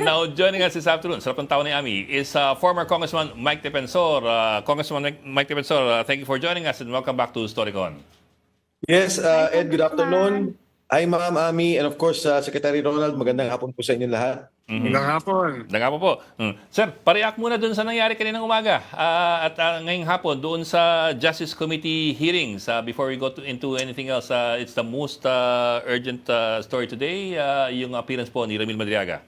Now, joining us this afternoon, sarap ng tao ni Ami, is former Congressman Mike Defensor. Congressman Mike Defensor, thank you for joining us and welcome back to Storycon. Yes, Hi, Ed, good afternoon. Congressman. Hi, Ma'am Ami, and of course, Secretary Ronald, magandang hapon po sa inyo lahat. Magandang hapon. Daga po po. Sir, pareact muna doon sa nangyari kaninang umaga at ngayong hapon doon sa Justice Committee hearings. Before we go into anything else, it's the most urgent story today, yung appearance po ni Ramil Madriaga.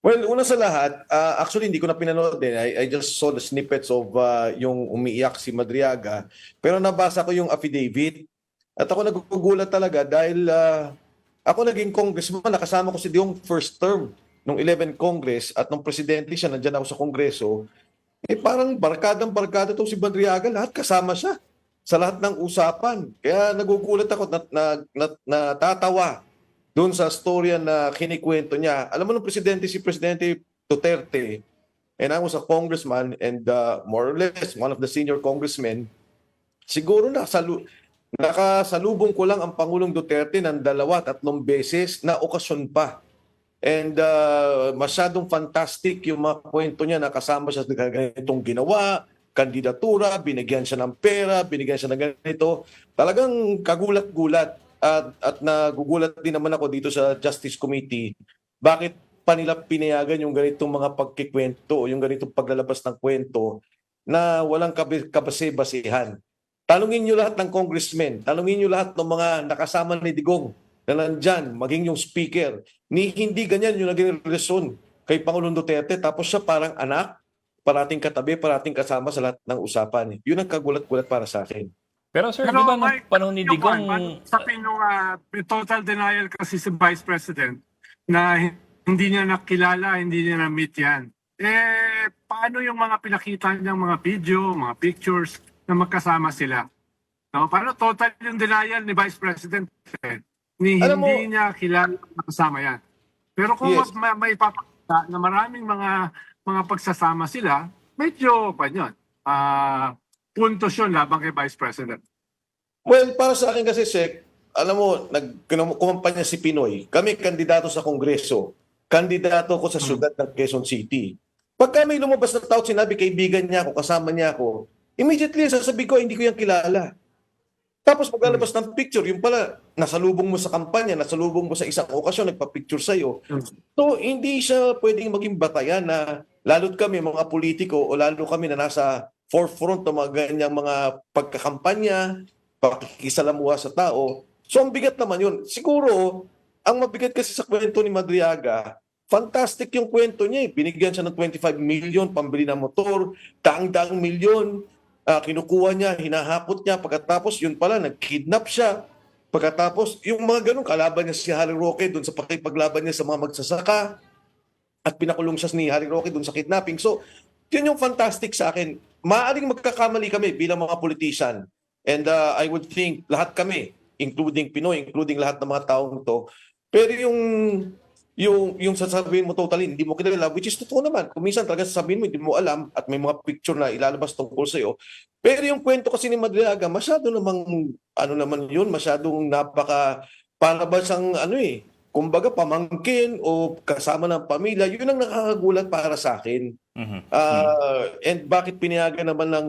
Well, una sa lahat, actually hindi ko na pinanood din. I just saw the snippets of yung umiiyak si Madriaga. Pero nabasa ko yung affidavit. At ako nagugulat talaga dahil ako naging congressman, nakasama ko si Diong first term nung 11 Congress at nung presidente siya, nandyan ako sa Kongreso. Parang barkadang-barkada to si Madriaga, lahat kasama siya sa lahat ng usapan. Kaya nagugulat ako, natatawa doon sa storya na kinikwento niya. Alam mo nung presidente, si Presidente Duterte, and I was a congressman and more or less one of the senior congressmen, siguro nakasalubong ko lang ang Pangulong Duterte ng 2-3 beses na okasyon pa. And masyadong fantastic yung mga kwento niya na kasama siya sa ganitong ginawa, kandidatura, binigyan siya ng pera, binigyan siya ng ganito. Talagang kagulat-gulat. At nagugulat din naman ako dito sa Justice Committee, bakit pa nila pinayagan yung ganitong mga pagkikwento o yung ganitong paglalabas ng kwento na walang kabase-basehan. Tanungin nyo lahat ng congressmen, tanungin nyo lahat ng mga nakasama ni Digong na nandyan, maging yung speaker. Hindi ganyan yung naging relasyon kay Pangulong Duterte, tapos siya parang anak, parating katabi, parating kasama sa lahat ng usapan. Yun ang kagulat-gulat para sa akin. Pero sir, di ba nung Mike, panahon ni Digong... Sa total denial kasi si Vice President na hindi niya nakilala, hindi niya na-meet yan. Paano yung mga pinakita niyang mga video, mga pictures na magkasama sila? No? Paano total yung denial ni Vice President? Hindi niya kilala kasama yan. Pero kung Yes. may papakita na maraming mga pagsasama sila, medyo pa yun. Puntos yun labang kay Vice President. Well, para sa akin kasi, Sek, alam mo, kumampanya si Pinoy. Kami kandidato sa Kongreso. Kandidato ko sa syudad ng Quezon City. Pagka may lumabas na tao, sinabi kaibigan niya ako, kasama niya ako, immediately sasabihin ko, hindi ko yan kilala. Tapos paglalabas ng picture, yung pala, nasalubong mo sa kampanya, nasalubong mo sa isang okasyon, nagpa-picture sa'yo. So, hindi siya pwedeng maging batayan na lalo't kami, mga politiko, o lalo kami na nasa forefront ng mga ganyang mga pagkakampanya, pakikisalamuha sa tao. So, ang bigat naman yun. Siguro, ang mabigat kasi sa kwento ni Madriaga, fantastic yung kwento niya. Binigyan siya ng 25 million, pambili ng motor, daang-daang milyon, kinukuha niya, hinahakot niya, pagkatapos yun pala, nag-kidnap siya. Pagkatapos, yung mga ganun, kalaban niya si Harry Roque doon sa pakipaglaban niya sa mga magsasaka at pinakulong siya ni Harry Roque doon sa kidnapping. So, yun yung fantastic sa akin. Maaring magkakamali kami bilang mga politician. And I would think lahat kami, including Pinoy, including lahat ng mga taong to. Pero yung sasabihin mo totally, hindi mo kilala, which is totoo naman. Kung minsan talaga sasabihin mo, hindi mo alam at may mga picture na ilalabas tungkol sa'yo. Pero yung kwento kasi ni Madriaga, masyado namang, masyadong para ba siyang kumbaga pamangkin o kasama ng pamilya, yun ang nakakagulat para sa akin. And bakit pinayagan naman ng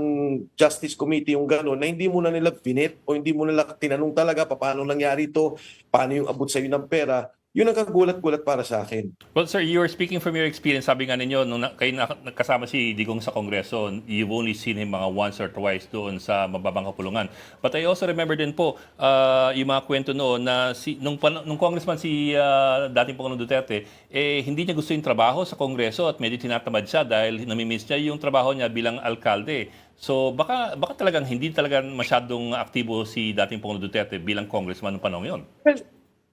Justice Committee yung gano'n na hindi mo na nila pinit o hindi mo nila tinanong talaga paano nangyari ito, paano yung abot sa'yo ng pera, yun ang kagulat-gulat para sa akin. Well, sir, you are speaking from your experience. Sabi nga ninyo, nung kayo nakasama si Digong sa Kongreso, you've only seen him mga once or twice doon sa mababang kapulungan. But I also remember din po yung mga kwento noon na nung congressman si dating Pangulong Duterte, hindi niya gusto yung trabaho sa Kongreso at medyo tinatamad siya dahil namimiss niya yung trabaho niya bilang alkalde. So baka talagang hindi talaga masyadong aktibo si dating Pangulong Duterte bilang congressman noong panahon yun.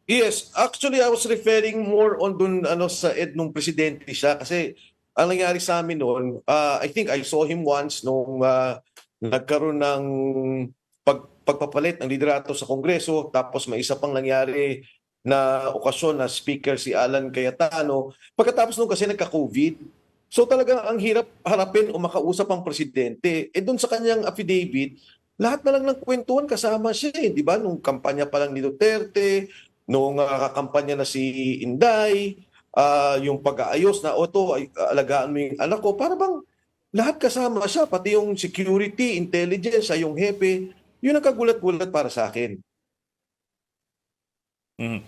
Yes, actually I was referring more on dun sa nung presidente siya kasi ang nangyari sa amin noon, I think I saw him once nung nagkaroon ng pagpapalit ng liderato sa Kongreso, tapos may isa pang nangyari na okasyon na speaker si Alan Cayetano. Pagkatapos nung kasi nagka-COVID, so talagang ang hirap harapin o makausap ang presidente. Doon sa kanyang affidavit, lahat na lang ng kwentuhan kasama siya, di ba? Nung kampanya pa lang ni Duterte, nung kampanya na si Inday, yung pag-aayos na, o to, ay, alagaan mo yung anak ko. Para bang lahat kasama siya, pati yung security, intelligence, siya yung hepe. Yun ang kagulat-gulat para sa akin. Mhm.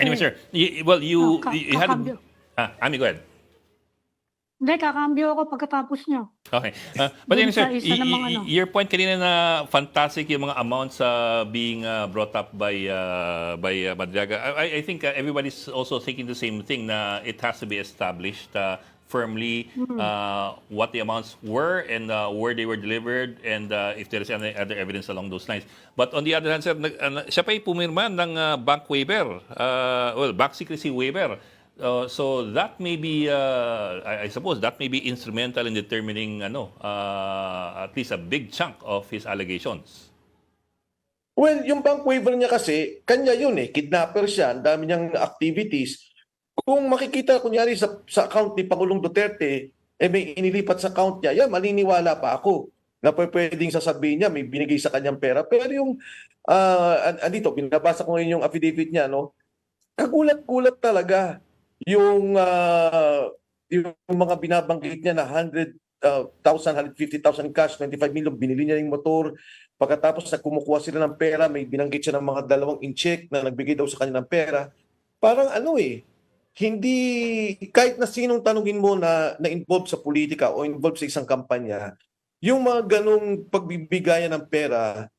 Anyway, sir, well, you, you had... kakambyo. Ami, go ahead. Hindi, kakambyo ako pagkatapos nyo. Okay. But Dun anyway, sir, sa isa namang ano. your point kanina na fantastic yung mga amounts being brought up by Madriaga. I think everybody's also thinking the same thing na it has to be established firmly what the amounts were and where they were delivered and if there is any other evidence along those lines. But on the other hand, sir, siya pa'y pumirma ng bank waiver, bank secrecy waiver. So that may be, I suppose, that may be instrumental in determining, at least a big chunk of his allegations. Well, yung bank waiver niya kasi, kanya yun eh. Kidnapper siya, ang dami niyang activities. Kung makikita, kunyari, sa account ni Pangulong Duterte, may inilipat sa account niya, yan, maniniwala pa ako na pwedeng sasabihin niya, may binigay sa kanyang pera. Pero yung, andito, binabasa ko ngayon yung affidavit niya, no? Kagulat-gulat talaga yung mga binabanggit niya na 150,000 cash, 25 million, binili niya yung motor. Pagkatapos na kumukuha sila ng pera, may binanggit siya ng mga 2 in-check na nagbigay daw sa kanya ng pera. Parang hindi, kahit na sinong tanungin mo na involved sa politika o involved sa isang kampanya, yung mga ganong pagbibigayan ng pera,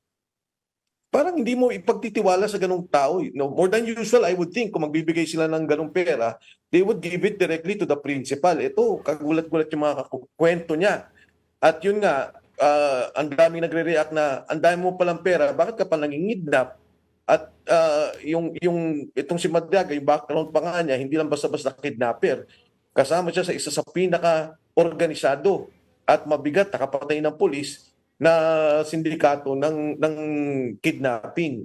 parang hindi mo ipagtitiwala sa ganong tao. More than usual, I would think, kung magbibigay sila ng ganong pera, they would give it directly to the principal. Ito, kagulat-gulat yung mga kwento niya. At yun nga, ang daming nagre-react na, ang dami mo palang pera, bakit ka pa nangingidnap? At itong si Madriaga, yung background pa nga niya, hindi lang basta-basta kidnapper. Kasama siya sa isa sa pinaka-organisado at mabigat na kapatay ng pulis na sindikato ng kidnapping.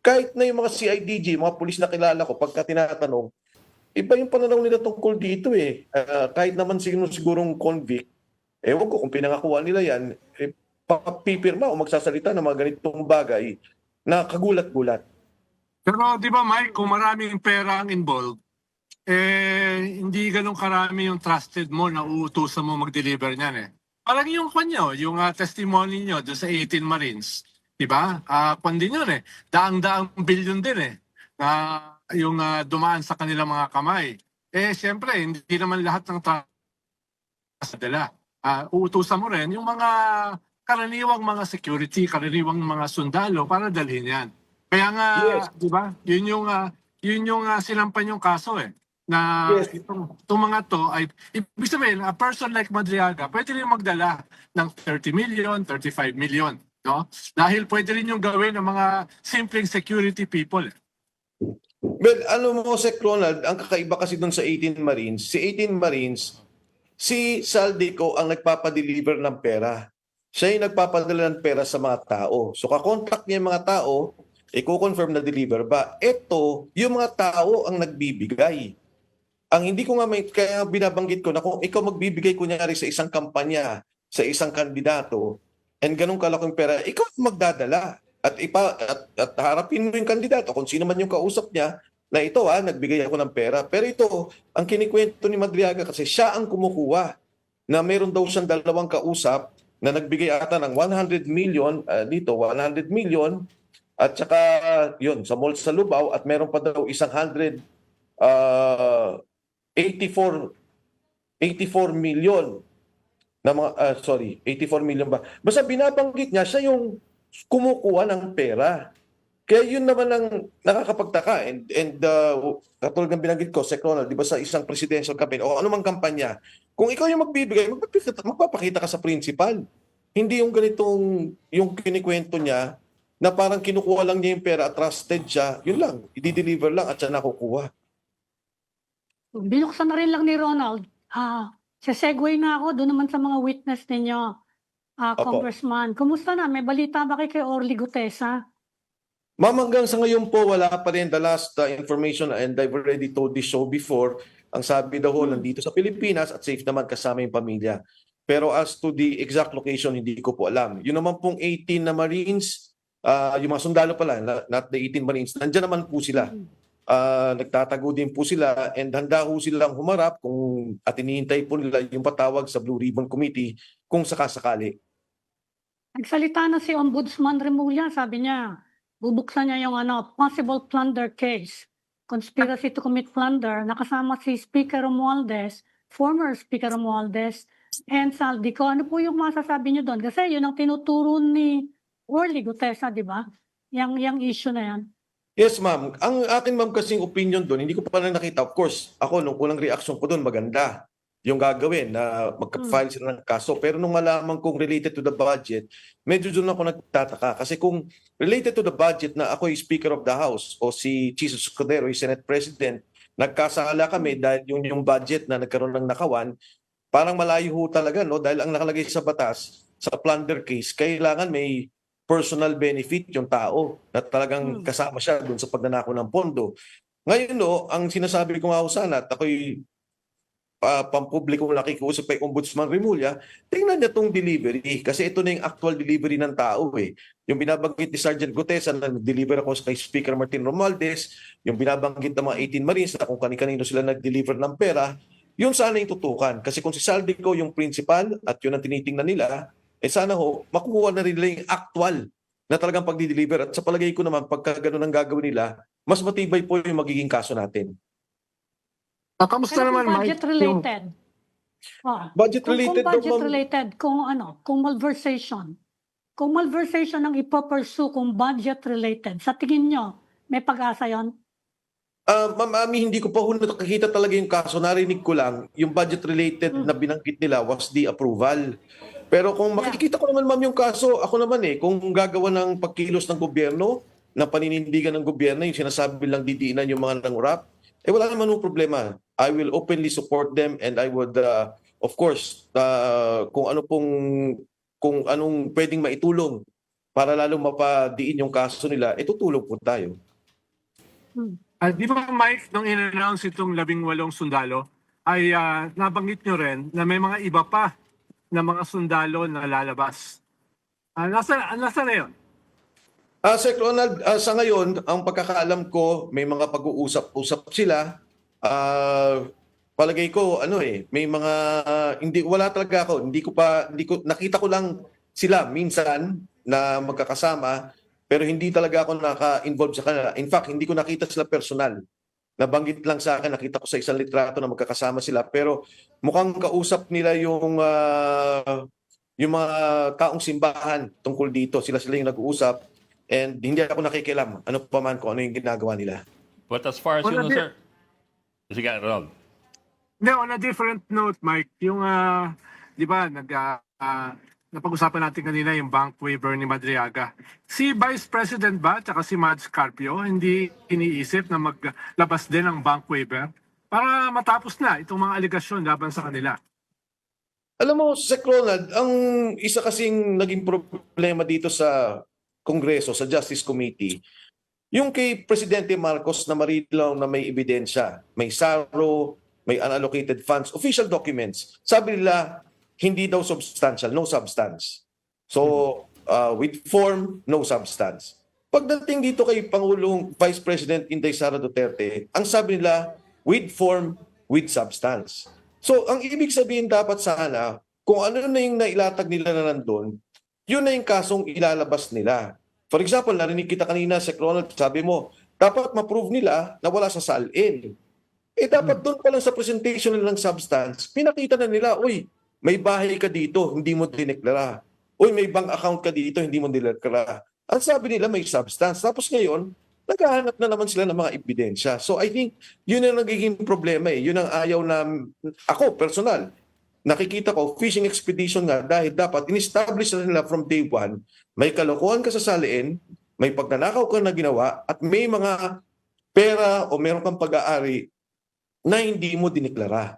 Kahit na yung mga CIDG, mga pulis na kilala ko, pagka tinatanong, iba yung pananaw nila tungkol dito eh. Kahit naman sigurong convict, ewan ko kung pinangakuha nila yan, papipirma o magsasalita ng mga ganitong bagay na kagulat-gulat. Pero di ba Mike, kung maraming pera ang involved, hindi ganun karami yung trusted mo na uutusan mo mag-deliver niyan eh. Parang yung kanyo, yung testimony nyo doon sa 18 Marines, di ba? Kwan din yun eh. Daang-daang bilyon din eh. Yung dumaan sa kanilang mga kamay. Siyempre, hindi naman lahat ng trust dala. Uutusan mo rin yung mga karaniwang mga security, karaniwang mga sundalo para dalhin yan. Kaya nga, Yes. di ba? Yun yung sinampan yung kaso eh. Na Yes. itong mga to ay, ibig sabihin, a person like Madriaga, pwede rin magdala ng 30 million, 35 million. No? Dahil pwede rin yung gawin ng mga simpleng security people. Well, mo, Sec Ronald, ang kakaiba kasi doon sa 18 Marines, si Saldico ang nagpapadeliver ng pera. Siya yung nagpapadala ng pera sa mga tao. So, kakontakt niya yung mga tao, i-confirm na deliver ba? Ito, yung mga tao ang nagbibigay. Ang hindi ko nga kaya binabanggit ko na kung ikaw magbibigay kunyari sa isang kampanya, sa isang kandidato, and ganun kalaking pera, ikaw magdadala. At harapin mo yung kandidato kung sino man yung kausap niya na ito nagbigay ako ng pera. Pero ito, ang kinikwento ni Madriaga kasi siya ang kumukuha na meron daw siyang 2 kausap na nagbigay ata ng 100 million, 100 million, at saka yun, sa mall sa Lubao, at meron pa daw isang 84 million na mga, 84 million ba? Basta binabanggit niya, siya yung kumukuha ng pera. Kaya yun naman ang nakakapagtaka. And katulad ng binanggit ko, Sec Ronald, di ba sa isang presidential campaign o anumang kampanya, kung ikaw yung magbibigay, magpapakita ka sa principal. Hindi yung ganitong, yung kinikwento niya, na parang kinukuha lang niya yung pera at trusted siya, yun lang, i-deliver lang at siya nakukuha. Binuksan na rin lang ni Ronald. Segue na ako doon naman sa mga witness ninyo. Opo. Congressman, kumusta na? May balita ba kay Orly Gutesa? Ma'am, hanggang sa ngayon po, wala pa rin the last information and I've already told this show before. Ang sabi daw nandito sa Pilipinas at safe naman kasama yung pamilya. Pero as to the exact location, hindi ko po alam. Yun naman pong 18 na Marines, yung mga sundalo pala, not the 18 Marines, nandiyan naman po sila nagtatago din po sila and handa ho silang humarap at hinihintay po nila yung patawag sa Blue Ribbon Committee kung sakasakali. Nagsalita na si Ombudsman Remulla, sabi niya, bubuksan niya yung possible plunder case, conspiracy to commit plunder, nakasama si Speaker Romualdez, former Speaker Romualdez, and Saldico. Ano po yung masasabi niyo doon? Kasi yun ang tinuturo ni Orly Gutesa, di ba? Yang issue na yan. Yes, ma'am. Ang akin, ma'am, kasing opinion doon, hindi ko pa na nakita. Of course, ako, nung unang reaction ko doon, maganda yung gagawin na magka-file sila ng kaso. Pero nung malaman kong related to the budget, medyo doon ako nagtataka. Kasi kung related to the budget na ako yung Speaker of the House o si Jesus Escudero, yung Senate President, nagkasala kami dahil yung budget na nagkaroon ng nakawan, parang malayo ho talaga, no? Dahil ang nakalagay sa batas, sa plunder case, kailangan may personal benefit yung tao na talagang kasama siya doon sa pagnanakaw ng pondo. Ngayon, no, ang sinasabi ko nga ho sana at ako'y pampublikong nakikiusap kay Ombudsman Remulla, tingnan niya itong delivery kasi ito na yung actual delivery ng tao eh. Yung binabanggit ni Sergeant Gutesa na nag-deliver ako kay Speaker Martin Romualdez, yung binabanggit ng mga 18 Marines na kung kani-kanino sila nag-deliver ng pera, yun sana yung tutukan. Kasi kung si Saldico yung principal at yun ang tinitingnan nila, sana ho, makukuha na rin nila yung actual na talagang pagdi-deliver. At sa palagay ko naman, pagka ganun ang gagawin nila, mas matibay po yung magiging kaso natin. Kamusta Pero naman, kung Mike? budget-related, Budget-related kung daw, ma'am. budget-related, kung malversation ang ipopursue kung budget-related, sa tingin nyo, may pag-asa yon? Ma'am Ami, hindi ko pa ho nakakita talaga yung kaso. Narinig ko lang, yung budget-related na binanggit nila was the approval. Pero kung makikita ko naman, ma'am, yung kaso, ako naman kung gagawa ng pagkilos ng gobyerno, ng paninindigan ng gobyerno, yung sinasabi lang didiinan yung mga nangurap, wala naman yung problema. I will openly support them and I would, of course, kung anong pwedeng maitulong para lalo mapadiin yung kaso nila, tutulong po tayo. Di ba, Mike, nung in-announce itong 18 sundalo, ay nabanggit nyo rin na may mga iba pa na mga sundalo na lalabas. Nasa na yun? Sir Ronald, sa ngayon, ang pagkakaalam ko, may mga pag-uusap-usap sila. Palagay ko, may mga, wala talaga ako. Nakita ko lang sila minsan na magkakasama, pero hindi talaga ako naka-involve sa kanila. In fact, hindi ko nakita sila personal. Nabanggit lang sa akin, nakita ko sa isang litrato na magkakasama sila, pero mukhang kausap nila yung mga taong simbahan tungkol dito. Sila yung nag-uusap. And hindi ako nakikialam ano pa man kung ano yung ginagawa nila. But as far as you know, sir... Sige, Ronald. No, on a different note, Mike, yung, di ba, napag-usapan natin kanina yung bank waiver ni Madriaga. Si Vice President ba, tsaka si Mads Carpio, hindi iniisip na maglabas din ng bank waiver para matapos na itong mga aligasyon laban sa kanila? Alam mo, Sir Ronald, ang isa kasing naging problema dito sa Kongreso, sa Justice Committee, yung kay Presidente Marcos na marilaw na may ebidensya, may SARO, may unallocated funds, official documents. Sabi nila, hindi daw substantial, no substance. So, with form, no substance. Pagdating dito kay Pangulong Vice President Inday Sara Duterte, ang sabi nila, with form, with substance. So, ang ibig sabihin dapat sana, kung ano na yung nailatag nila na nandun, yun na yung kasong ilalabas nila. For example, narinig kita kanina, Sir Ronald, sabi mo, dapat ma-prove nila na wala sa salin. Dapat doon pa lang sa presentation ng substance, pinakita na nila, uy, may bahay ka dito, hindi mo dineklara. Uy, may bank account ka dito, hindi mo dineklara. Ang sabi nila, may substance. Tapos ngayon, naghahanap na naman sila ng mga ebidensya. So I think, yun ang nagiging problema eh. Yun ang ayaw na, ako, personal, nakikita ko, fishing expedition nga dahil dapat in-establish na nila from day one, may kalokohan ka sa saliin, may pagnanakaw ka na ginawa, at may mga pera o meron kang pag-aari na hindi mo dineklara.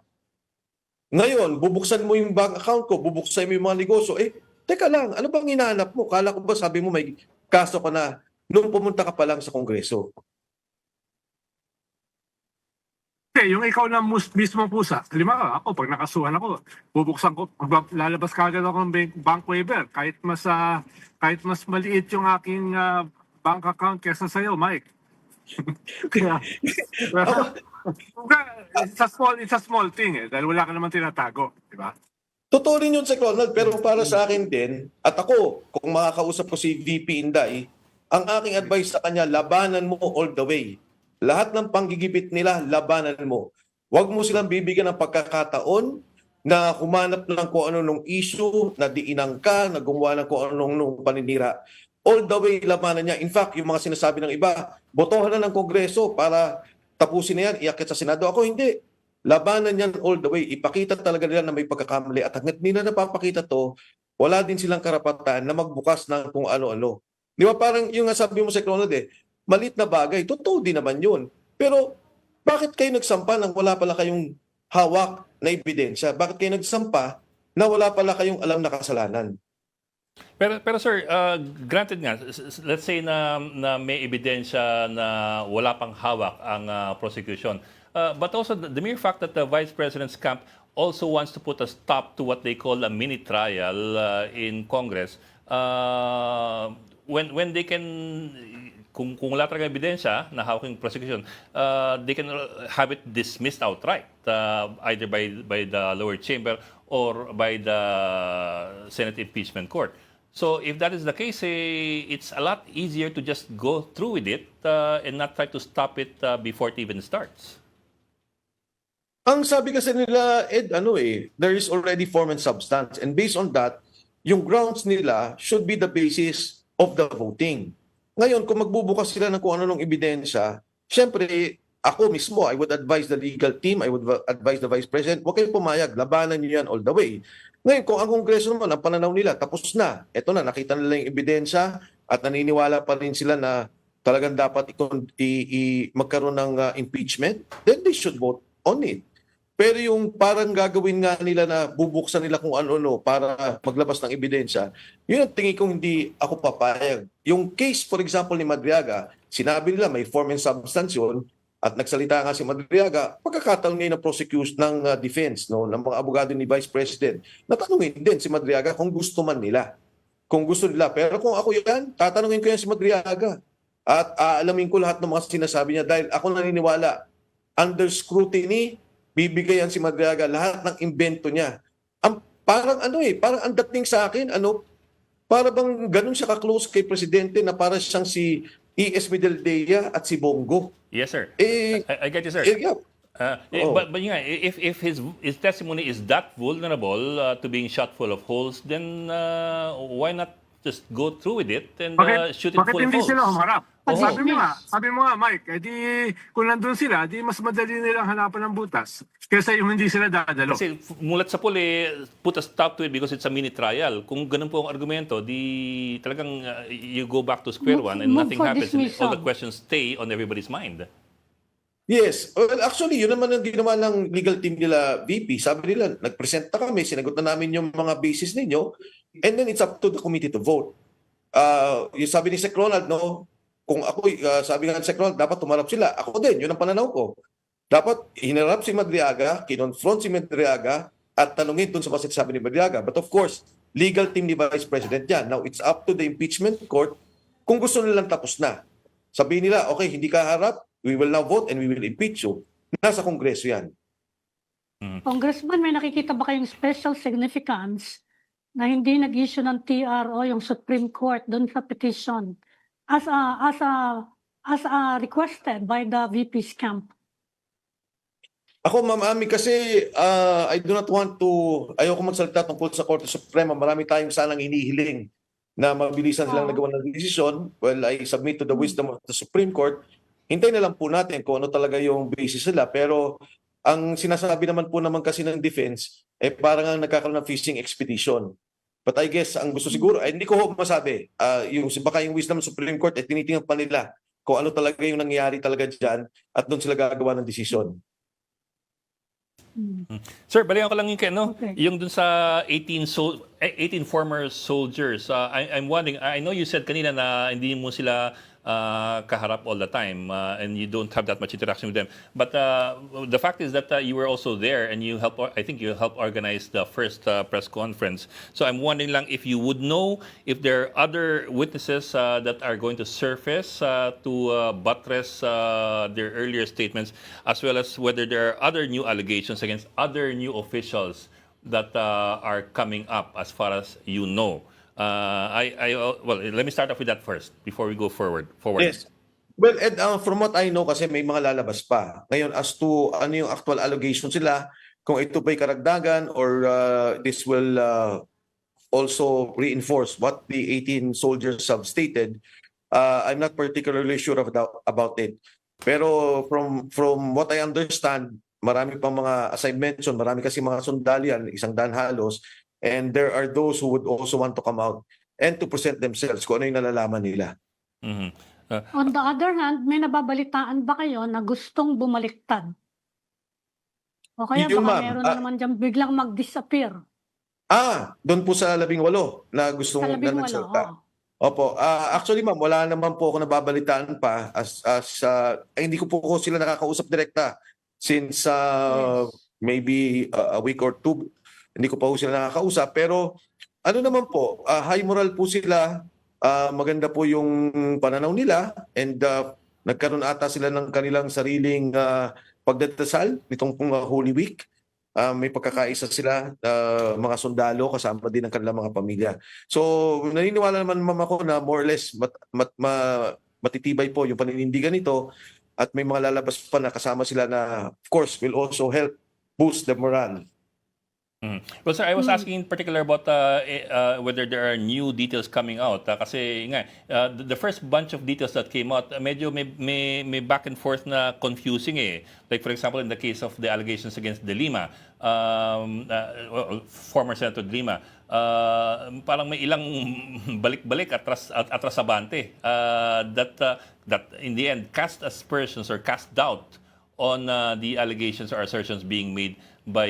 Ngayon, bubuksan mo yung bank account ko, bubuksan mo yung mga negosyo, teka lang, ano bang hinahanap mo? Kala ko ba sabi mo may kaso ka na nung pumunta ka pa lang sa Kongreso? Yung ikaw na mismo pusa, halimbawa ako, pag nakasuhan ako, bubuksan ko, lalabas kagad ako ng bank waiver, kahit mas maliit yung aking bank account kesa sa'yo, Mike. Kaya, it's a small thing eh, dahil wala ka naman tinatago, di ba? Totoo rin yun, Sec Ronald, pero para sa akin din, at ako, kung makakausap ko si VP Inday, ang aking advice sa kanya, labanan mo all the way. Lahat ng panggigipit nila, labanan mo. Huwag mo silang bibigyan ng pagkakataon na humanap ng kung ano nung issue, na diinang ka, na gumawa ng kung ano nung paninira. All the way, labanan niya. In fact, yung mga sinasabi ng iba, botohan na ng Kongreso para tapusin na yan, iakit sa Senado. Ako hindi. Labanan yan all the way. Ipakita talaga nila na may pagkakamali. At hanggat nila napapakita to, wala din silang karapatan na magbukas ng kung ano-ano. Di ba parang yung sabi mo sa Ronald malit na bagay. Totoo din naman yun. Pero bakit kayo nagsampa nang wala pala kayong hawak na ebidensya? Bakit kayo nagsampa na wala pala kayong alam na kasalanan? Pero sir, granted nga, let's say na may ebidensya na wala pang hawak ang prosecution. But also the mere fact that the Vice President's camp also wants to put a stop to what they call a mini trial in Congress. When they can, kung wala talaga ebidensya na hawak yung prosecution, they can have it dismissed outright, either by the lower chamber or by the Senate Impeachment Court. So if that is the case, it's a lot easier to just go through with it and not try to stop it before it even starts. Ang sabi kasi nila, Ed, there is already form and substance. And based on that, yung grounds nila should be the basis of the voting. Ngayon, kung magbubukas sila ng kung ano ng ebidensya, syempre, ako mismo, I would advise the legal team, I would advise the Vice President, huwag kayong pumayag, labanan niyo yan all the way. Ngayon, kung ang Kongreso naman, ang pananaw nila, tapos na. Ito na, nakita nila yung ebidensya at naniniwala pa rin sila na talagang dapat magkaroon ng impeachment, then they should vote on it. Pero yung parang gagawin nga nila na bubuksan nila kung ano-ano para maglabas ng ebidensya, yun ang tingin kong hindi ako papayag. Yung case, for example, ni Madriaga, sinabi nila may form and substance yun, at nagsalita nga si Madriaga, pagkakataon ngayon ng prosecution ng defense, ng mga abogado ni Vice President, natanungin din si Madriaga kung gusto man nila. Kung gusto nila. Pero kung ako yan, tatanungin ko yan si Madriaga. At aalamin ko lahat ng mga sinasabi niya dahil ako naniniwala, under scrutiny, bibigayan si Madriaga lahat ng invento niya. Parang parang ang dating sa akin, para bang ganun siya ka-close kay Presidente na para siyang si E.S. Medeldea at si Bongo. Yes, sir. I get you, sir. Yeah. But yeah, if his testimony is that vulnerable to being shot full of holes, then why not just go through with it and shoot it Bakit full of hindi holes? sila humarap? Oo. Sabi mo nga, Mike, kung nandun sila, mas madali nilang hanapan ng butas kaysa yung hindi sila dadalo. Kasi mulat sa puli, put a stop to it because it's a mini trial. Kung ganun po ang argumento, di talagang you go back to square one and Move nothing for happens. And all the dismissal. questions stay on everybody's mind. Yes. Well, actually, yun naman ang ginawa ng legal team nila, VP. Sabi nila, nagpresenta kami, sinagot na namin yung mga basis ninyo, and then it's up to the committee to vote. Yung sabi ni Sec Ronald, kung ako, sabi nga ni Sec Ronald, dapat tumarap sila. Ako din, yun ang pananaw ko. Dapat hinarap si Madriaga, kinonfront si Madriaga, at tanungin dun sa mga sinasabi ni Madriaga. But of course, legal team ni Vice President yan. Now, it's up to the impeachment court kung gusto nilang tapos na. Sabihin nila, okay, hindi ka harap, we will now vote and we will impeach you. Nasa Kongreso yan. Congressman, may nakikita ba kayong special significance na hindi nag-issue ng TRO yung Supreme Court doon sa petition as requested by the VP's camp? Ako, Ma'am Ami, kasi I do not want to, ayoko magsalita tungkol sa Korte Suprema. Marami tayong sanang hinihiling na mabilisan silang nagawa ng desisyon. Well, I submit to the wisdom of the Supreme Court. Hintayin na lang po natin kung ano talaga yung basis nila. Pero ang sinasabi naman po kasi ng defense, parang ang nagkakaroon ng fishing expedition. But I guess, ang gusto siguro, hindi ko masabi, baka yung wisdom ng Supreme Court, tinitingnan pa nila kung ano talaga yung nangyayari talaga dyan at doon sila gagawa ng desisyon. Sir, balikan ko lang yung Okay. yung dun sa 18 former soldiers. I'm wondering, I know you said kanina na hindi mo sila kaharap all the time, and you don't have that much interaction with them. But the fact is that you were also there, and I think you helped organize the first press conference. So I'm wondering lang if you would know if there are other witnesses that are going to surface to buttress their earlier statements, as well as whether there are other new allegations against other new officials that are coming up, as far as you know. Well, let me start off with that first before we go forward. Yes. Well, Ed, from what I know kasi may mga lalabas pa. Ngayon, as to ano yung actual allegation sila, kung ito ba'y karagdagan or this will also reinforce what the 18 soldiers have stated, I'm not particularly sure about it. Pero from what I understand, marami pang mga, as I mentioned, marami kasi mga sundalian, 100 halos, and there are those who would also want to come out and to present themselves kung ano yung nalalaman nila. Mhm. On the other hand, may nababalitaan ba kayo na gustong bumaliktad? O kaya Yun, baka ma'am. meron na naman dyan biglang mag-disappear Doon po sa 18 na gustong sa na 11? nagsalita. Oo. Opo. Actually, ma'am, wala naman po ako nababalitaan pa hindi ko po sila nakakausap direkta since Yes. maybe a week or two. Hindi ko pa po sila nakakausap. Pero ano naman po, high moral po sila. Maganda po yung pananaw nila and nagkaroon ata sila ng kanilang sariling pagdadasal nitong pong Holy Week. May pagkakaisa sila, mga sundalo kasama din ang kanilang mga pamilya. So naniniwala naman ma'am ako na more or less matitibay po yung paninindigan nito at may mga lalabas pa na kasama sila na of course will also help boost the morale. Well, sir, I was asking in particular about whether there are new details coming out. Kasi nga, the first bunch of details that came out, medyo may back and forth na confusing eh. Like for example, in the case of the allegations against De Lima, former Senator De Lima, parang may ilang balik-balik atras abante that in the end cast aspersions or cast doubt on the allegations or assertions being made by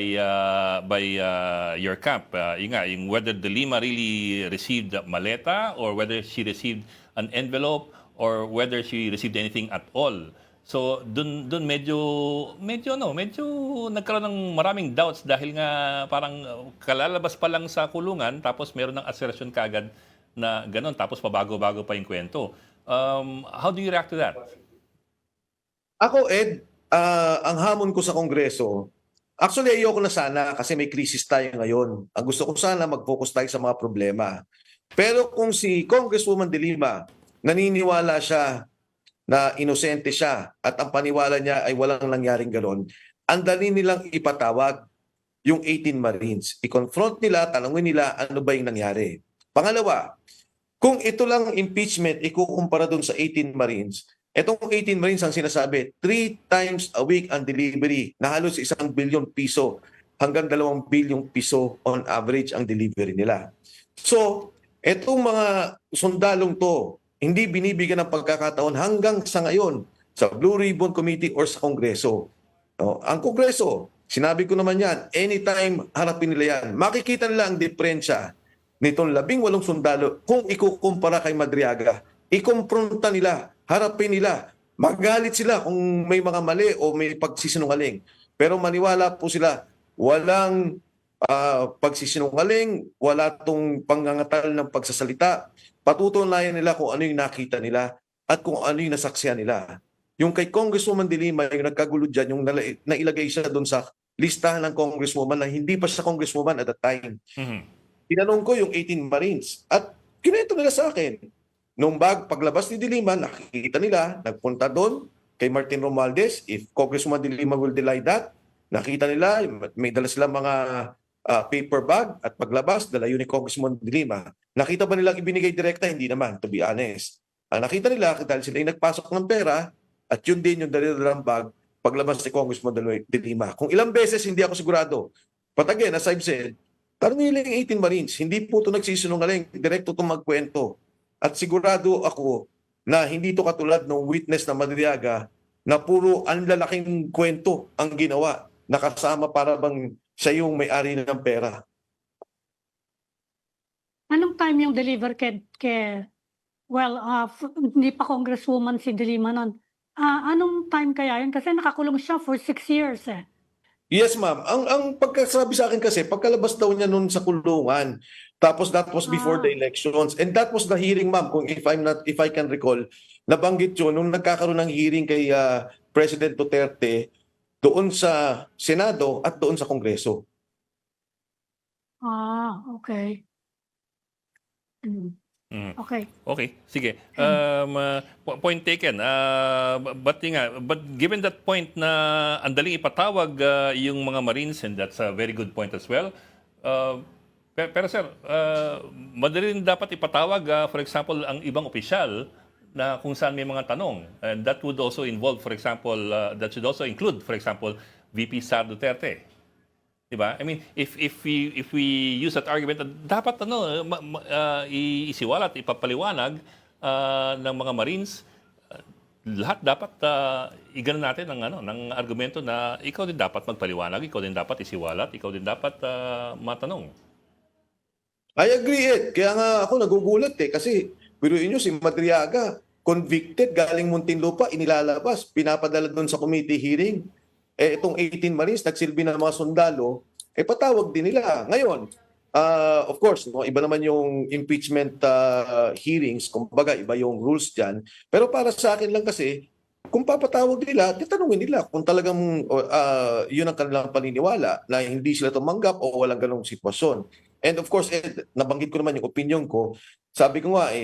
your camp. Yung whether De Lima really received maleta or whether she received an envelope or whether she received anything at all. So dun medyo nagkaroon ng maraming doubts dahil nga parang kalalabas pa lang sa kulungan tapos meron ng assertion kagad na ganun tapos pabago-bago pa yung kwento. How do you react to that? Ako, Ed, ang hamon ko sa Kongreso, actually ayoko na sana kasi may krisis tayo ngayon. Ang gusto ko sana mag-focus tayo sa mga problema. Pero kung si Congresswoman De Lima, naniniwala siya na inosente siya at ang paniwala niya ay walang nangyaring ganon, ang dali nilang ipatawag yung 18 Marines. I-confront nila, tanongin nila ano ba yung nangyari. Pangalawa, kung ito lang impeachment, ikukumpara dun sa 18 Marines, etong 18 Marines ang sinasabi, 3 times a week ang delivery na halos 1 billion piso hanggang 2 bilyong piso on average ang delivery nila. So, etong mga sundalong to, hindi binibigyan ng pagkakataon hanggang sa ngayon sa Blue Ribbon Committee or sa Kongreso. No? Ang Kongreso, sinabi ko naman yan, anytime harapin nila yan. Makikita nila ang diferensya nitong 18 sundalo kung ikukumpara kay Madriaga. Ikumpronta nila, harapin nila, magalit sila kung may mga mali o may pagsisinungaling. Pero maniwala po sila, walang pagsisinungaling, wala tong pangangatal ng pagsasalita. Patutunayan nila kung ano yung nakita nila at kung ano yung nasaksihan nila. Yung kay Congresswoman De Lima, yung nagkagulo dyan, yung nailagay siya doon sa listahan ng Congresswoman na hindi pa siya Congresswoman at that time. Tinanong ko yung 18 Marines at kinento nila sa akin. Nung paglabas ni De Lima, nakikita nila, nagpunta doon kay Martin Romualdez, if Congresswoman De Lima will deny that, nakita nila, may dala silang mga paper bag at paglabas, dala yun ni Congresswoman De Lima. Nakita ba nilang ibinigay direkta? Hindi naman, to be honest. Ang nakita nila, dahil sila yung nagpasok ng pera, at yun din yung dala-dalang bag, paglabas ni Congresswoman De Lima. Kung ilang beses, hindi ako sigurado. But again, as I've said, tanongin nila yung 18 Marines, hindi po ito nagsisinungaling, direkto itong magkwento. At sigurado ako na hindi ito katulad ng witness na Madriaga na puro ang lalaking kwento ang ginawa, nakasama para bang siya yung may-ari ng pera. Anong time yung deliver kay Well, hindi pa congresswoman si De Lima nun. Anong time kaya yun? Kasi nakakulong siya for 6 years eh. Yes, ma'am. Ang pagkasabi sa akin kasi, pagkalabas daw niya noon sa kulungan, tapos that was before the elections. And that was the hearing, ma'am, kung if I can recall, nabanggit yun nung nagkakaroon ng hearing kay President Duterte doon sa Senado at doon sa Kongreso. Okay. Okay. Okay, sige. Point taken. But given that point na andaling ipatawag yung mga Marines, and that's a very good point as well. Pero sir, madali rin dapat ipatawag, for example, ang ibang opisyal na kung saan may mga tanong. And that would also involve, for example, that should also include, for example, VP Sara Duterte. Diba? I mean, if we use that argument, dapat isiwalat, ipapaliwanag ng mga Marines, lahat dapat igano natin ng argumento na ikaw din dapat magpaliwanag, ikaw din dapat isiwalat, ikaw din dapat matanong. I agree it. Kaya nga ako nagugulat kasi biruin nyo si Madriaga, convicted, galing Muntinlupa, inilalabas, pinapadala doon sa committee hearing. Itong 18 Marines, nagsilbi ng mga sundalo, patawag din nila. Ngayon, of course, iba naman yung impeachment hearings, kumbaga iba yung rules dyan. Pero para sa akin lang kasi, kung papatawag nila, titanungin nila kung talagang yun ang kanilang paniniwala na hindi sila tumanggap o walang ganong sitwasyon. And of course, nabanggit ko naman yung opinion ko. Sabi ko nga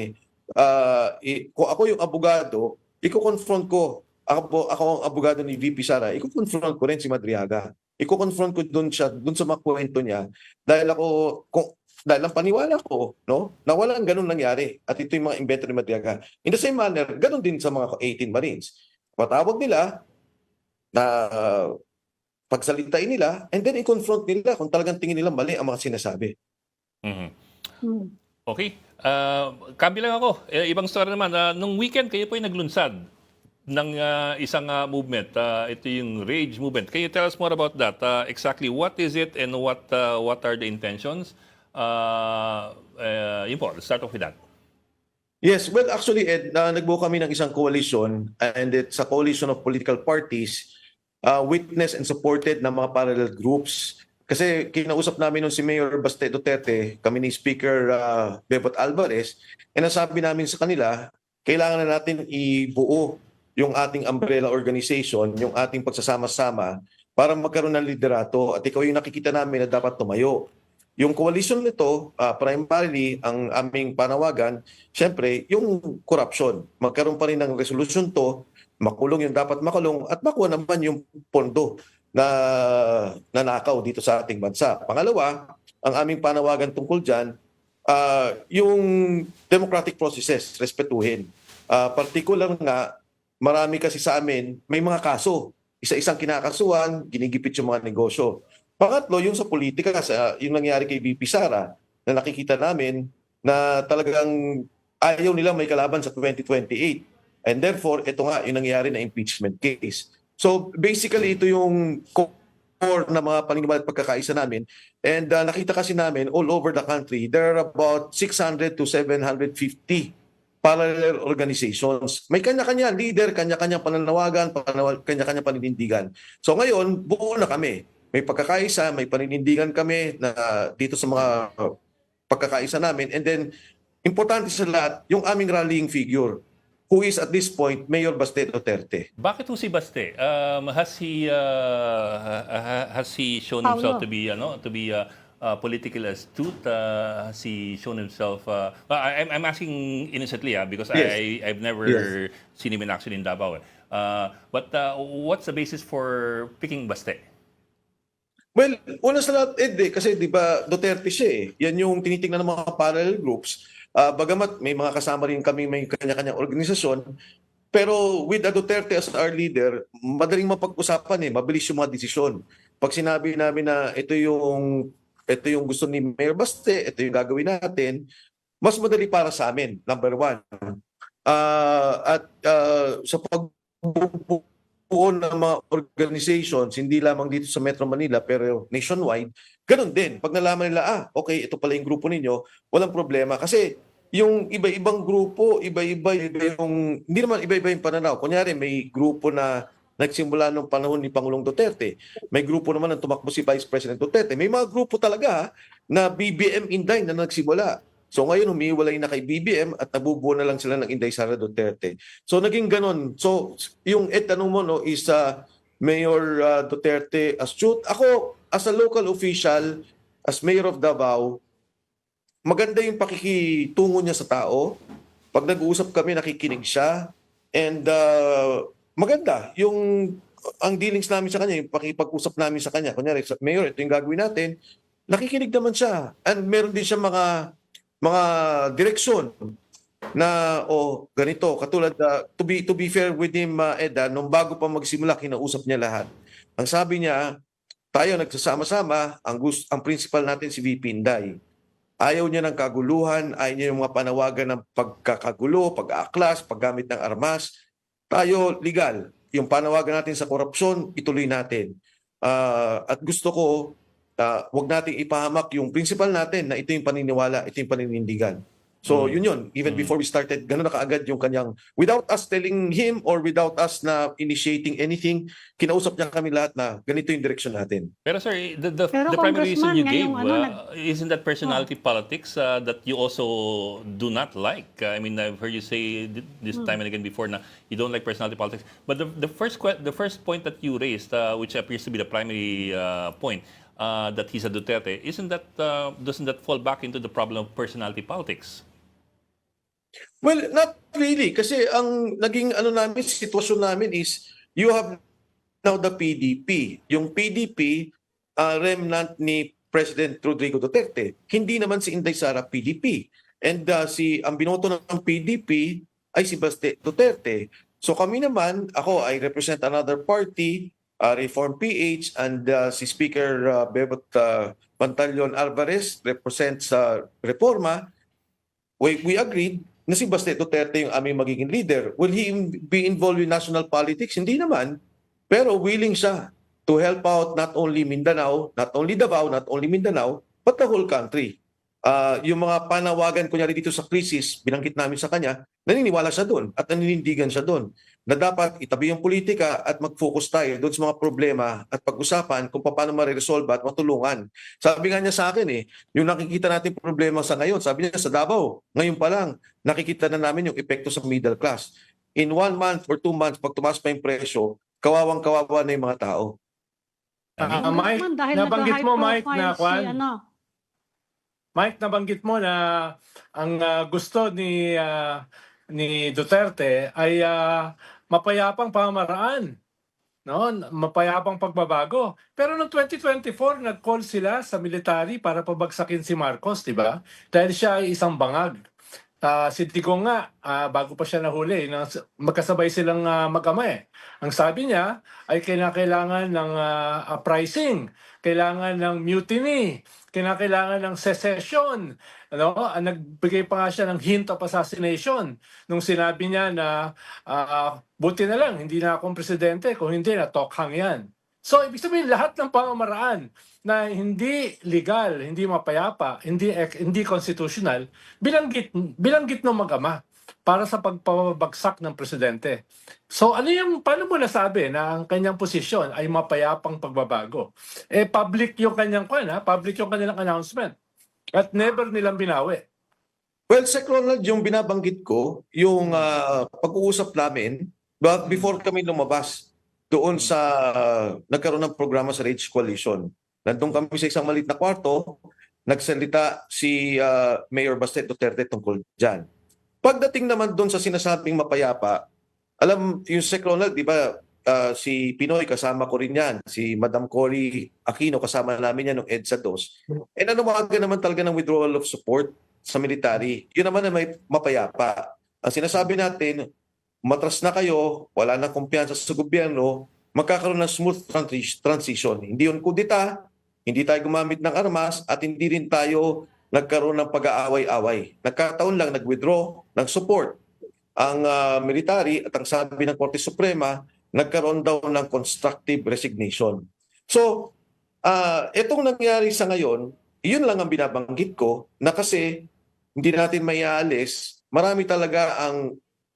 kung ako yung abogado, iko-confront ko. Ako ang abogado ni VP Sara, iko-confront ko rin si Madriaga. Iko-confront ko doon sa mga kwento niya dahil ang paniwala ko, no, na walang ganun nangyari. At ito yung mga invento ni Madriaga. In the same manner, ganun din sa mga 18 Marines. Patawag nila na pagsalitain nila and then i-confront nila kung talagang tingin nila mali ang mga sinasabi. Okay. Kabilang ako. Ibang story naman. Nung weekend, kayo po ay naglunsad ng isang movement. Ito yung Rage Movement. Can you tell us more about that? Exactly what is it and what are the intentions? Yun po, let's start off with that. Yes, well actually Ed, nagbuo kami ng isang coalition and it's a coalition of political parties witnessed and supported ng mga parallel groups. Kasi kinausap namin nung si Mayor Baste Duterte, kami ni Speaker Bebot Alvarez, and nasabi namin sa kanila, kailangan na natin ibuo yung ating umbrella organization, yung ating pagsasama-sama para magkaroon ng liderato at ikaw yung nakikita namin na dapat tumayo. Yung coalition nito, primarily, ang aming panawagan, syempre, yung corruption. Magkaroon pa rin ng resolution to, makulong yung dapat makulong at makuha naman yung pondo na nanakaw dito sa ating bansa. Pangalawa, ang aming panawagan tungkol dyan, yung democratic processes, respetuhin. Particular nga, marami kasi sa amin, may mga kaso. Isa-isang kinakasuhan, ginigipit yung mga negosyo. Pangatlo, yung sa politika, yung nangyari kay VP Sara, na nakikita namin na talagang ayaw nila may kalaban sa 2028. And therefore, ito nga yung nangyari na impeachment case. So basically, ito yung core na mga paniniwala at pagkakaisa namin. And nakita kasi namin all over the country, there are about 600 to 750 parallel organizations. May kanya-kanya leader, kanya-kanya pananawagan, kanya-kanya paninindigan. So ngayon, buo na kami. May pagkakaisa, may paninindigan kami na dito sa mga pagkakaisa namin. And then, importante sa lahat, yung aming rallying figure, who is at this point Mayor Baste Duterte. Bakit po si Baste? Has he shown himself to be politically astute? Has he shown himself? I'm asking innocently because Yes. I've never seen him in action in Davao. But what's the basis for picking Baste? Well, una sa lahat, Ed, kasi di ba Duterte siya eh. Yan yung tinitingnan ng mga parallel groups. Bagamat may mga kasama rin kami, may kanya-kanyang organisasyon. Pero with the Duterte as our leader, madaling mapag-usapan mabilis yung mga desisyon. Pag sinabi namin na ito yung gusto ni Mayor Baste, ito yung gagawin natin, mas madali para sa amin, number one. Sa pagbubuo ng mga organizations, hindi lamang dito sa Metro Manila, pero nationwide, ganun din. Pag nalaman nila, okay, ito pala yung grupo ninyo, walang problema. Kasi yung iba-ibang grupo, iba-iba yung, hindi naman iba-iba yung pananaw. Kunyari, may grupo na nagsimula nung panahon ni Pangulong Duterte. May grupo naman na tumakbo si Vice President Duterte. May mga grupo talaga na BBM Inday na nagsimula. So ngayon, humiwalay na kay BBM at nabubuo na lang sila ng Inday Sara Duterte. So naging ganon. So yung tanong mo no, is Mayor Duterte astute. Ako, as a local official, as Mayor of Davao, maganda yung pakikitungo niya sa tao. Pag nag-uusap kami, nakikinig siya. And maganda yung ang dealings namin sa kanya, yung pakipag-usap namin sa kanya. Kunyari, Mayor, ito yung gagawin natin. Nakikinig naman siya. And meron din siya mga direksyon na ganito. Katulad, to be fair with him, Eda, nung bago pa magsimula, kinausap niya lahat. Ang sabi niya, tayo nagsasama-sama, ang principal natin si VP Inday. Ayaw niya ng kaguluhan, ayaw niya yung mga panawagan ng pagkakagulo, pag-aaklas, paggamit ng armas. Tayo legal. Yung panawagan natin sa korupsyon, ituloy natin. At gusto ko, wag nating ipahamak yung principal natin na ito yung paniniwala, ito yung paninindigan. So yun. Even before we started, gano'n na kaagad yung kanyang, without us telling him or without us na initiating anything, kinausap niya kami lahat na ganito yung direction natin. Pero sir, the Pero primary reason Congressman, you gave, ngayong isn't that personality politics that you also do not like? I mean, I've heard you say this time and again before na you don't like personality politics. But the first point that you raised, which appears to be the primary point, that he's a Duterte, doesn't that fall back into the problem of personality politics? Well, not really. Kasi ang naging sitwasyon namin is, you have now the PDP. Yung PDP, remnant ni President Rodrigo Duterte. Hindi naman si Inday Sara PDP. And ang binoto ng PDP ay si Baste Duterte. So kami naman, ako, I represent another party, Reform PH, and si Speaker Bebot Pantaleon Alvarez represents Reforma. We agreed na si Baste Duterte yung aming magiging leader. Will he be involved in national politics? Hindi naman. Pero willing siya to help out not only Mindanao, not only Davao, not only Mindanao, but the whole country. Yung mga panawagan kunyari dito sa krisis, binanggit namin sa kanya, naniniwala siya doon at naninindigan siya doon na dapat itabi yung politika at mag-focus tayo doon sa mga problema at pag-usapan kung paano ma-resolve at matulungan. Sabi nga niya sa akin yung nakikita natin problema sa ngayon, sabi niya sa Davao, ngayon pa lang, nakikita na namin yung epekto sa middle class. In 1 month or 2 months, pag tumaas pa yung presyo, kawawang-kawawa na yung mga tao. Mike, Congressman, dahil nabanggit mo, Mike, nag-high na profile si, Mike, nabanggit mo na ang gusto ni Duterte ay mapayapang pamamaraan, no? Mapayapang pagbabago. Pero noong 2024, nag-call sila sa military para pabagsakin si Marcos, di ba? Dahil siya ay isang bangag. Si Digong nga, bago pa siya nahuli, magkasabay silang mag-ama Ang sabi niya ay kailangan ng uprising, kailangan ng mutiny, kailangan ng secession. Nagbigay pa nga siya ng hint of assassination nung sinabi niya na buti na lang, hindi na akong presidente, kung hindi na tokhang yan. So, ibig sabihin, lahat ng pamamaraan na hindi legal, hindi mapayapa, hindi constitutional, bilanggit ng mag-ama para sa pagpabagsak ng presidente. So, paano mo nasabi na ang kanyang posisyon ay mapayapang pagbabago? Public yung kanyang public yung kanilang announcement. At never nilang binawi. Well, Sec. Ronald, yung binabanggit ko, yung pag-uusap namin, before kami lumabas doon sa nagkaroon ng programa sa Rage Coalition. Nandun kami sa isang maliit na kwarto, nagsalita si Mayor Baste Duterte tungkol dyan. Pagdating naman doon sa sinasabing mapayapa, alam yung Sec. Ronald, di ba, si Pinoy kasama ko rin yan, si Madam Cory Aquino kasama namin yan nung EDSA 2. Nanawagan naman talaga ng withdrawal of support sa military. Yun naman na may mapayapa. Ang sinasabi natin, matras na kayo, wala nang kumpiyansa sa gobyerno, magkakaroon ng smooth transition. Hindi yun kudita, hindi tayo gumamit ng armas, at hindi rin tayo nagkaroon ng pag-aaway-away. Nagkataon lang nag-withdraw ng support ang military, at ang sabi ng Korte Suprema, nagkaroon daw ng constructive resignation. So, itong nangyari sa ngayon, yun lang ang binabanggit ko, na kasi hindi natin maiaalis. Marami talaga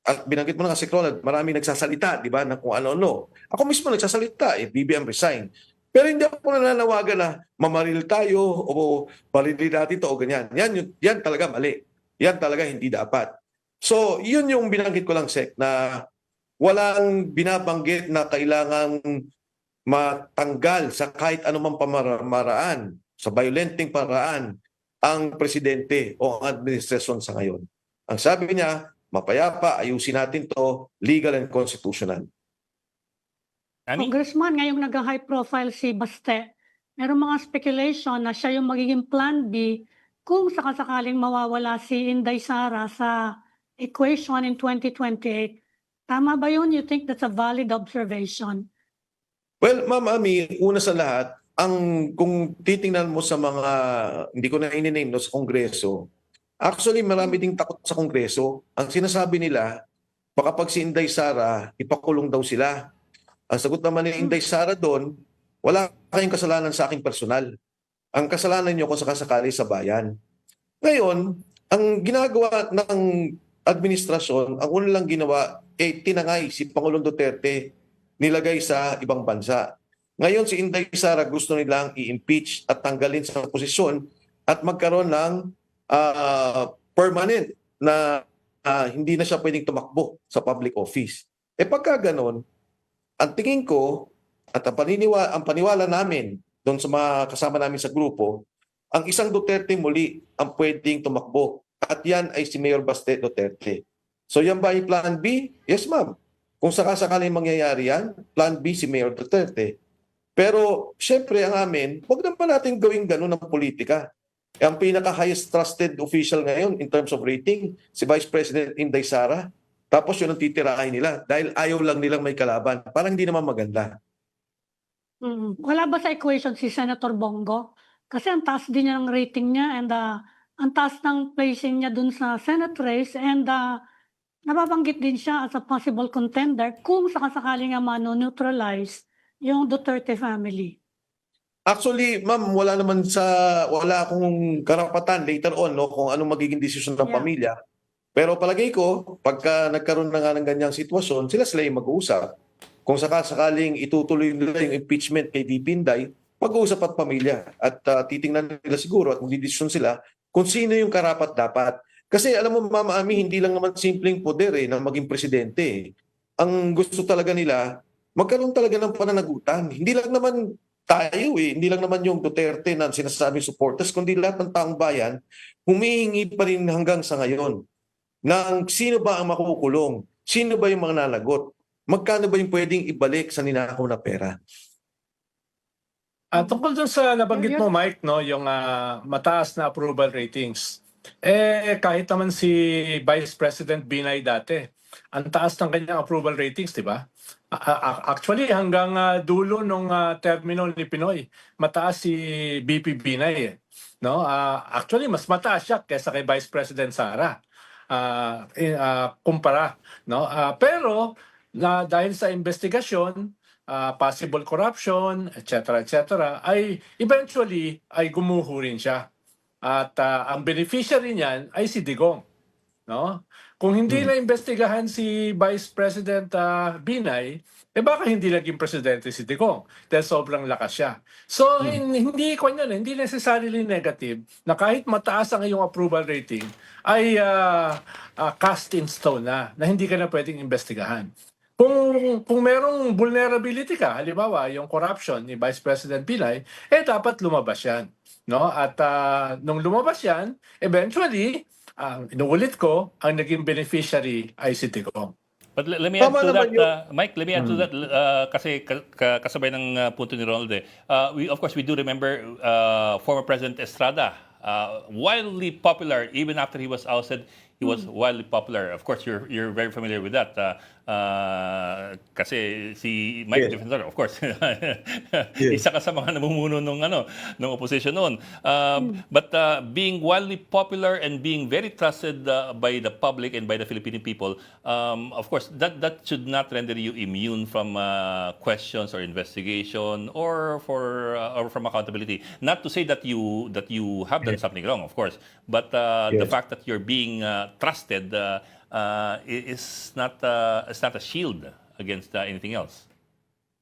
at binanggit mo na kasi, Ronald, marami nagsasalita, di ba, na kung ano-ano. Ako mismo nagsasalita, BBM resign. Pero hindi ako nananawagan na mamaril tayo o barilin natin to o ganyan. Yan talaga mali. Yan talaga hindi dapat. So, yun yung binanggit ko lang, Sek, na walang binabanggit na kailangang matanggal sa kahit anumang pamamaraan, sa violenting paraan, ang presidente o ang administrasyon sa ngayon. Ang sabi niya, mapayapa, ayusin natin to, legal and constitutional. Ami? Congressman, ngayong nag-high profile si Baste, merong mga speculation na siya yung magiging plan B kung sakasakaling mawawala si Inday Sara sa equation in 2028. Tama ba yun? You think that's a valid observation? Well, Ma'am Ami, una sa lahat, kung titingnan mo sa mga, hindi ko na i-name no, sa Kongreso, actually marami ding takot sa Kongreso. Ang sinasabi nila, baka pag si Inday Sara, ipakulong daw sila. Ang sagot naman ni Inday Sara doon, wala kayong kasalanan sa aking personal. Ang kasalanan niyo kung sakasakali sa bayan. Ngayon, ang ginagawa ng administrasyon, ang una lang ginawa, tinangay si Pangulong Duterte, nilagay sa ibang bansa. Ngayon si Inday Sara gusto nilang i-impeach at tanggalin sa posisyon at magkaroon ng permanent na hindi na siya pwedeng tumakbo sa public office. Pagka ganon, ang tingin ko at ang paniwala namin doon sa mga kasama namin sa grupo, ang isang Duterte muli ang pwedeng tumakbo at yan ay si Mayor Baste Duterte. So yan ba yung plan B? Yes, ma'am. Kung sakasakaling mangyayari yan, plan B si Mayor Duterte. Pero syempre ang amin, huwag naman natin gawing gano'n ng politika. Ang pinaka-highest trusted official ngayon in terms of rating, si Vice President Inday Sara. Tapos yun ang titirahin nila dahil ayaw lang nilang may kalaban. Parang hindi naman maganda. Wala ba sa equation si Senator Bongo? Kasi ang taas din niya ng rating niya and ang taas ng placing niya dun sa Senate race and nababanggit din siya as a possible contender kung sakasakaling nga mano-neutralize yung Duterte family. Actually, ma'am, wala akong karapatan later on no, kung anong magiging desisyon ng Yeah. pamilya. Pero palagay ko, pagka nagkaroon na nga ng ganyang sitwasyon, sila yung mag-uusap. Kung sakasakaling itutuloy nila yung impeachment kay VP Inday, mag-uusap at pamilya. At titingnan nila siguro at magdidesisyon sila kung sino yung karapat-dapat. Kasi alam mo, Mama Ami, hindi lang naman simpleng poder na maging presidente. Ang gusto talaga nila, magkaroon talaga ng pananagutan. Hindi lang naman tayo hindi lang naman yung Duterte na sinasabing supporters, kundi lahat ng taong bayan, humihingi pa rin hanggang sa ngayon ng sino ba ang makukulong? Sino ba yung mga nalagot? Magkano ba yung pwedeng ibalik sa ninakaw na pera? Tungkol dun sa nabanggit mo, Mike, no, yung mataas na approval ratings. Kahit naman si Vice President Binay dati, ang taas ng kanyang approval ratings, di ba? Actually, hanggang dulo nung termino ni Pinoy, mataas si BP Binay. No? Actually, mas mataas siya kaysa kay Vice President Sara. Kumpara. No? Pero, dahil sa investigasyon, possible corruption, etc., ay eventually ay gumuho rin siya. At ang beneficiary niyan ay si Digong. No? Kung hindi na investigahan si Vice President Binay, baka hindi naging presidente si Digong dahil sobrang lakas siya. So hindi necessarily negative na kahit mataas ang iyong approval rating ay cast in stone na hindi ka na pwedeng investigahan. Kung merong vulnerability ka, halimbawa yung corruption ni Vice President Binay, dapat lumabas yan. No? At nung lumabas yan, eventually, inuulit ko, ang naging beneficiary ay si Digong. But let me add Tama to naman that, Mike, let me add to that kasi kasabay ng punto ni Ronald. Of course, we do remember former President Estrada, wildly popular even after he was ousted. He was wildly popular. Of course, you're very familiar with that. Kasi si Mike Yes. Defensor, of course, Yes. isa ka sa mga namumuno ng opposition noon. But being wildly popular and being very trusted by the public and by the Filipino people, of course, that should not render you immune from questions or investigation or from accountability. Not to say that you have done something wrong, of course, but the Yes. fact that you're being trusted is not a shield against anything else.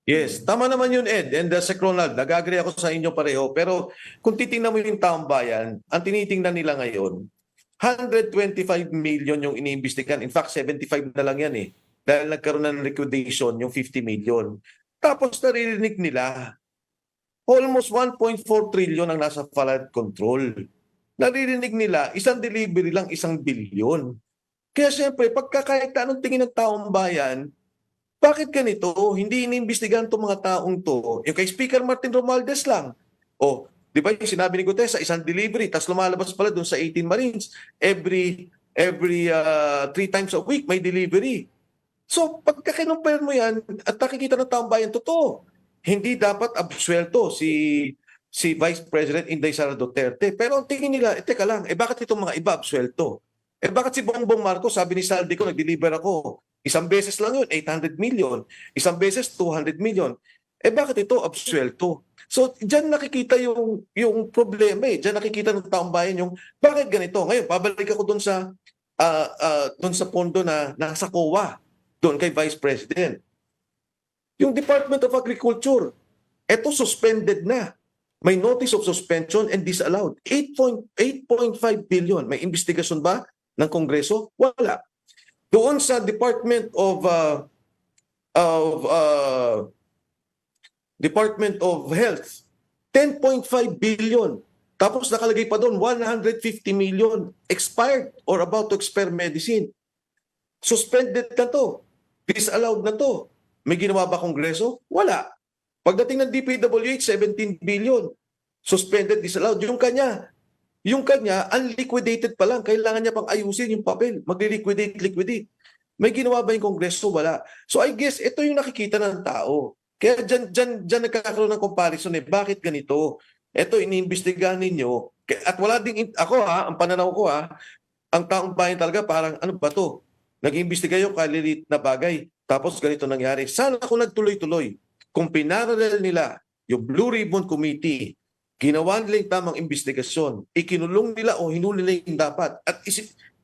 Yes, tama naman yun, Ed. And Sec Ronald, nag-agree ako sa inyo pareho. Pero kung titingnan mo yung taong bayan, ang tinitingnan nila ngayon, 125 million yung iniimbestigan. In fact, 75 na lang yan eh. Dahil nagkaroon ng liquidation yung 50 million. Tapos naririnig nila, almost 1.4 trillion ang nasa flood control. Naririnig nila, isang delivery lang, 1 billion. Kaya siyempre, pagka kahit anong tingin ng taong bayan, bakit ganito? Hindi iniimbestigahan itong mga taong to. Yung kay Speaker Martin Romualdez lang. O, di ba yung sinabi ni Gutesa, isang delivery, tapos lumalabas pala dun sa 18 Marines, every 3 times a week may delivery. So, pagka kinumpare mo yan, at nakikita ng taong bayan, totoo. Hindi dapat absuelto si Vice President Inday Sara Duterte. Pero ang tingin nila, teka lang, bakit itong mga iba absuelto? Bakit si Bongbong Marcos, sabi ni Saldi ko, nag-deliver ako. Isang beses lang yun, 800 million. Isang beses, 200 million. Bakit ito absuelto? So, dyan nakikita yung problema eh. Dyan nakikita ng taong bayan yung, bakit ganito? Ngayon, pabalik ako dun sa pondo na nasa COA, doon kay Vice President. Yung Department of Agriculture, eto suspended na. May notice of suspension and disallowed. 8.5 billion. May investigasyon ba ng Kongreso? Wala. Doon sa Department of Health, 10.5 billion. Tapos nakalagay pa doon 150 million expired or about to expire medicine. Suspended na to. Disallowed na to. May ginawa ba Kongreso? Wala. Pagdating ng DPWH, 17 billion. Suspended, disallowed. Yung kanya, unliquidated pa lang. Kailangan niya pang ayusin yung papel. Liquidate. May ginawa ba yung Kongreso? Wala. So I guess, ito yung nakikita ng tao. Kaya dyan nagkakaroon ng comparison eh. Bakit ganito? Ito, iniimbestigahan ninyo. At wala ding, ang pananaw ko ang taong bayan talaga parang, ano ba to? Nag-iimbestiga yung kalilit na bagay. Tapos ganito nangyari. Sana kung nagtuloy-tuloy, kung pinarallel nila yung Blue Ribbon Committee, ginawa nila yung tamang investigasyon, ikinulong nila o hinuli nila yung dapat. At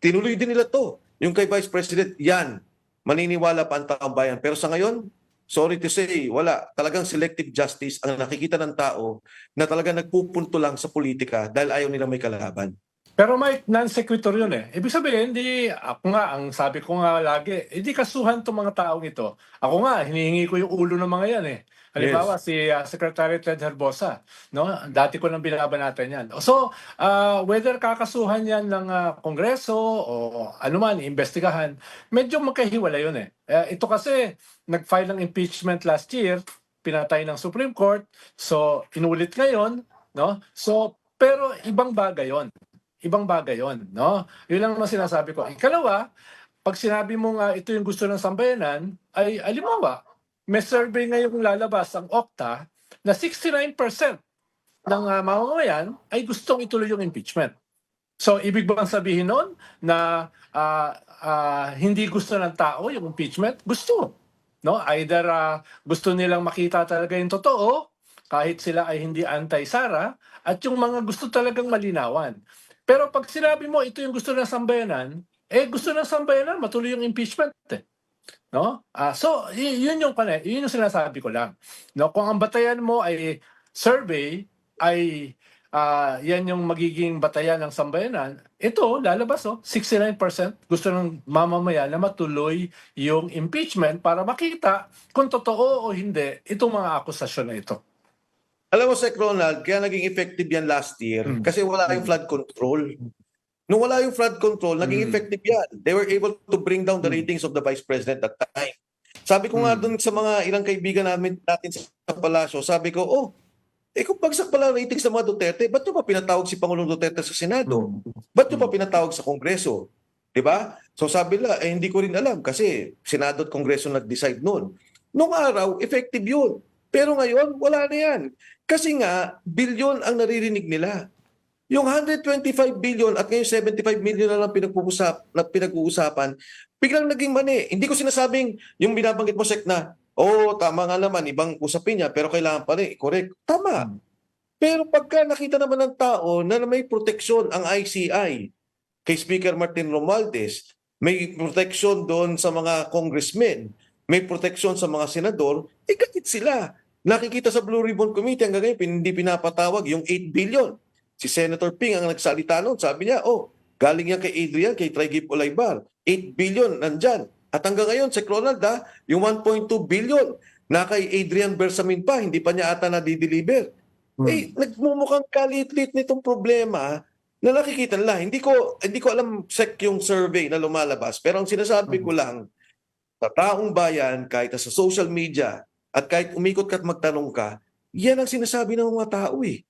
tinuloy din nila to. Yung kay Vice President, yan. Maniniwala pa ang taong bayan. Pero sa ngayon, sorry to say, wala. Talagang selective justice ang nakikita ng tao na talagang nagpupunto lang sa politika dahil ayaw nila may kalaban. Pero Mike, non-sequitur yun eh. Ibig sabihin, ako nga, ang sabi ko nga lagi, hindi kasuhan itong mga taong ito. Ako nga, hinihingi ko yung ulo ng mga yan eh. Halimbawa, si Secretary Ted Herbosa, no? Dati ko nang binabanatan yan. So, whether kakasuhan yan ng Kongreso o anuman, iimbestigahan, medyo magkahiwala yun eh. Ito kasi, nag-file ng impeachment last year, pinatay ng Supreme Court, so inulit ngayon, no? So, pero ibang bagay yon. Ibang bagay yon, no? Yun lang naman sinasabi ko. Ikalawa, pag sinabi mo nga ito yung gusto ng sambayanan, ay alimawa, may survey ngayong lalabas ang Okta na 69% ng mamamayan ay gustong ituloy yung impeachment. So, ibig bang sabihin nun na hindi gusto ng tao yung impeachment? Gusto. No? Either gusto nilang makita talaga yung totoo, kahit sila ay hindi anti-Sara, at yung mga gusto talagang malinawan. Pero pag sinabi mo ito yung gusto ng sambayanan, gusto ng sambayanan matuloy yung impeachment eh. No? So yun yung sinasabi ko lang. No, kung ang batayan mo ay survey ay yan yung magiging batayan ng sambayanan, ito lalabas 69% gusto ng mamamayan na matuloy yung impeachment para makita kung totoo o hindi itong mga akusasyon na ito. Alam mo, Sec Ronald, kaya naging effective yan last year kasi wala yung flood control. Nung wala yung flood control, naging effective yan. They were able to bring down the ratings of the Vice President at that time. Sabi ko nga dun sa mga ilang kaibigan natin sa palasyo, sabi ko, kung bagsak pala ratings ng mga Duterte, ba't nyo pa pinatawag si Pangulong Duterte sa Senado? Ba't nyo pa pinatawag sa Kongreso? Di ba? So sabi nila, hindi ko rin alam kasi Senado at Kongreso nag-decide noon. Nung araw, effective yun. Pero ngayon, wala na yan. Kasi nga, bilyon ang naririnig nila. Yung 125 billion at ngayon 75 million na lang pinag-uusapan, biglang naging mani. Hindi ko sinasabing yung binabanggit mo, Sek, na, tama nga naman, ibang usapin niya, pero kailangan pa rin, correct. Tama. Pero pagka nakita naman ng tao na may proteksyon ang ICI kay Speaker Martin Romualdez, may proteksyon doon sa mga congressmen, may proteksyon sa mga senador, galit sila. Nakikita sa Blue Ribbon Committee hanggang ngayon, hindi pinapatawag yung 8 billion. Si Senator Ping ang nagsalita noon, sabi niya, galing yan kay Adrian, kay Trigip Olaybar. 8 billion nandyan. At hanggang ngayon, Sek Ronald, yung 1.2 billion na kay Adrian Bersamin pa, hindi pa niya ata na-deliver. Nagmumukhang kalit-lit nitong problema na nakikita nila. Hindi ko alam, Sek, yung survey na lumalabas. Pero ang sinasabi ko lang, sa taong bayan, kahit sa social media, at kahit umikot ka at magtanong ka, yan ang sinasabi ng mga tao eh.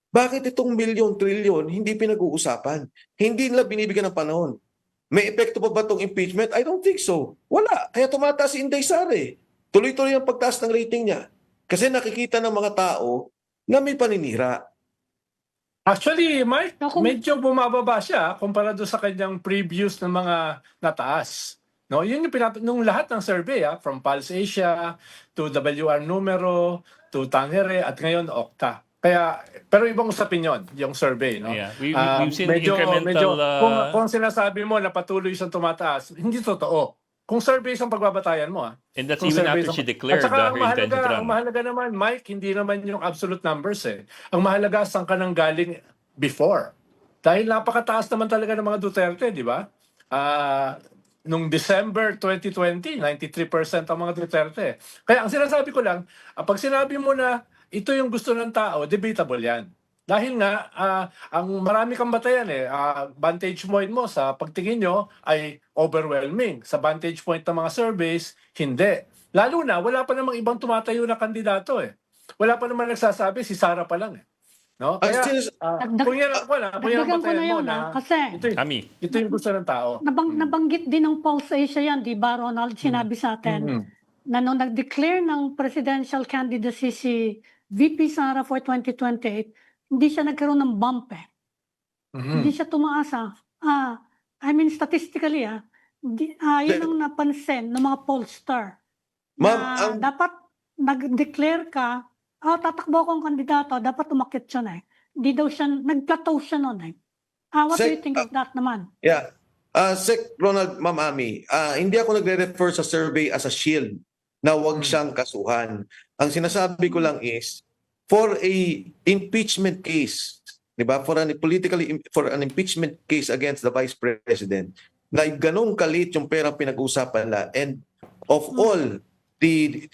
Bakit itong milyon, trilyon, hindi pinag-uusapan? Hindi nila binibigyan ng panahon. May epekto pa ba itong impeachment? I don't think so. Wala. Kaya tumataas si Inday Sara eh. Tuloy-tuloy ang pagtaas ng rating niya. Kasi nakikita ng mga tao na may paninira. Actually, Mike, Ako- medyo bumababa siya kumpara doon sa kanyang previous na mga nataas. No, yun yung nung lahat ng survey, from Pulse Asia to WR Numero to Tangere at ngayon Okta. Kaya, pero ibang usapin yun, yung survey, no? Yeah, we've seen incremental... kung sinasabi mo na patuloy siyang tumataas, hindi totoo. Kung survey ang pagbabatayan mo, And that's Kung even survey after sa- she declared At saka her intention to run. ang mahalaga naman, Mike, hindi naman yung absolute numbers eh. Ang mahalaga saan ka nang galing before. Dahil napakataas naman talaga ng mga Duterte, di ba? Nung December 2020, 93% ang mga Duterte. Kaya ang sinasabi ko lang, pag sinabi mo na ito yung gusto ng tao, debatable yan. Dahil nga, ang marami kang batayan vantage point mo sa pagtingin nyo ay overwhelming. Sa vantage point ng mga surveys, hindi. Lalo na, wala pa namang ibang tumatayo na kandidato eh. Wala pa naman nagsasabi, si Sara pa lang eh. No? Kaya, kung yan ang Dagdagan ko batayan na mo yun, na, kasi Ami, ito yung gusto ng tao. nabanggit din ng Pulse Asia yan, di ba, Ronald? Sinabi sa atin na nung nag-declare ng presidential candidacy si VP Sara for 2028, hindi siya nagkaroon ng bump eh. Hindi siya tumaasa. I mean, statistically, yun ang napansin ng mga pollster. Ma'am, Dapat nag-declare ka, tatakbo akong kandidato, dapat umakit siya na eh. Hindi daw siya, nag-plateau siya noon eh. What do you think of that naman? Yeah. Sec Ronald, Ma'am Ami, hindi ako nagre-refer sa survey as a shield na huwag siyang kasuhan. Ang sinasabi ko lang is, for a impeachment case, di ba? For an impeachment case against the Vice President, na ganong kalit yung perang pinag-uusapan nila, and of all the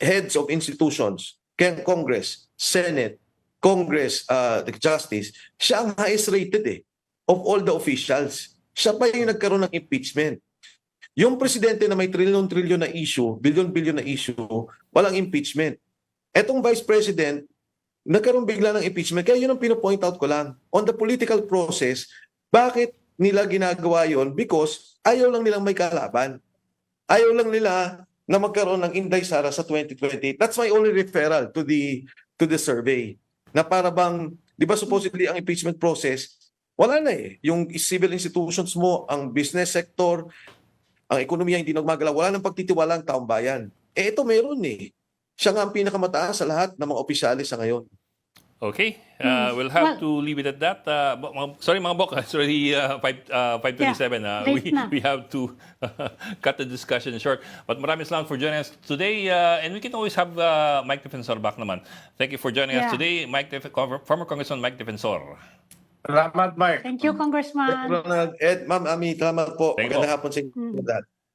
heads of institutions, Congress, Senate, Congress, the Justice, siya ang highest rated of all the officials. Siya pa yung nagkaroon ng impeachment. Yung presidente na may trillion-trillion na issue, billion-billion na issue, walang impeachment. Etong Vice President, nagkaroon bigla ng impeachment. Kaya yun ang pinopoint out ko lang. On the political process, bakit nila ginagawa yon? Because ayaw lang nilang may kalaban. Ayaw lang nila na magkaroon ng Inday Sara sa 2028. That's my only referral to the survey. Na para bang, di ba supposedly ang impeachment process, wala na eh. Yung civil institutions mo, ang business sector, ang ekonomiya hindi nagmagalaw, wala nang pagtitiwala ang taong bayan. Ito meron eh. Siya nga ang pinakamataas sa lahat ng mga opisyalis sa ngayon. okay. We'll have to leave it at that. Sorry mga bok, it's already 5:27. late na. We have to cut the discussion short. But maraming salamat for joining us today. And we can always have Mike Defensor back naman. Thank you for joining us Yeah. today, former Congressman Mike Defensor. Salamat, Mark. Thank you, Congressman. Ronald, Ed, Ma'am Ami, salamat po. Thank you. Magandang hapon sa inyo.